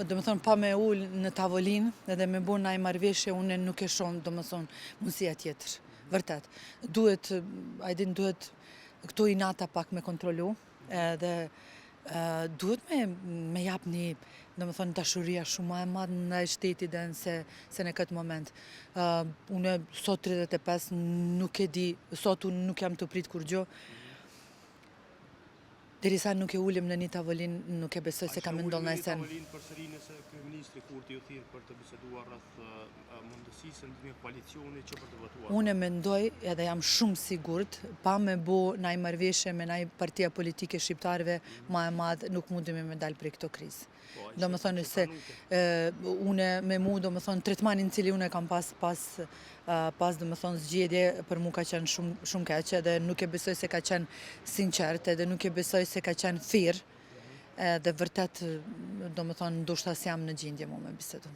do më thonë, pa me ullë në tavolinë edhe me bu në marrëveshje, unë nuk e shonë, do më thonë, mundësia tjetër. Vërtet. Duhet këto inata pak me kontrolu, edhe duhet me jap një, do më thonë, dashuria shumë ma e madhë në shtetit dhe se në këtë moment. Unë sot 35 nuk e di, sot unë nuk jam të prit kur gjo, derisa nuk e ullim në një tavolinë, nuk e besoj se ka me ndonë në esen. A që ullim në një tavolinë përsëri nëse kryeministri Kurti ju thirr për të biseduar rreth mundësisë në koalicioni që për të votuar? Unë mendoj edhe jam shumë sigurt, pa me bo naj marrëveshje me naj partia politike shqiptarëve ma e madhë, nuk mundemi me dalë prej këto krizë. Do më thonë se une me mu, do më thonë, tretmanin cili une kam pas do më thonë zgjedje, për mu ka qenë shumë keqe, edhe nuk e besoj se ka qenë sinqert, edhe nuk e besoj se ka qenë thirr, edhe vërtet, do më thonë, ndoshta s'jam në gjendje mu me bisedu.